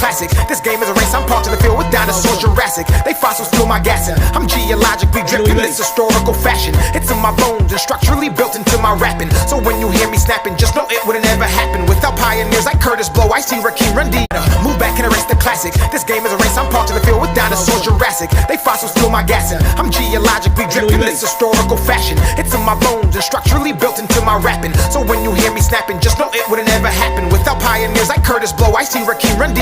classic. This game is a race, I'm parked in the field with dinosaurs, Jurassic. They fossils fuel my gassing. I'm geologically dripped in this historical fashion. It's in my bones and structurally built into my rapping. So when you hear me snapping, just know it wouldn't ever happen without pioneers like Curtis Blow, Ice-T, Rakim, Run D. Move back and erase the classic. This game is a race, I'm parked in the field with dinosaurs, Jurassic. They fossils fuel my gassing. I'm geologically dripped in this historical fashion. It's in my bones and structurally built into my rapping. So when you hear me snapping, just know it wouldn't ever happen without pioneers like Curtis Blow, Ice-T, Rakim, Run D.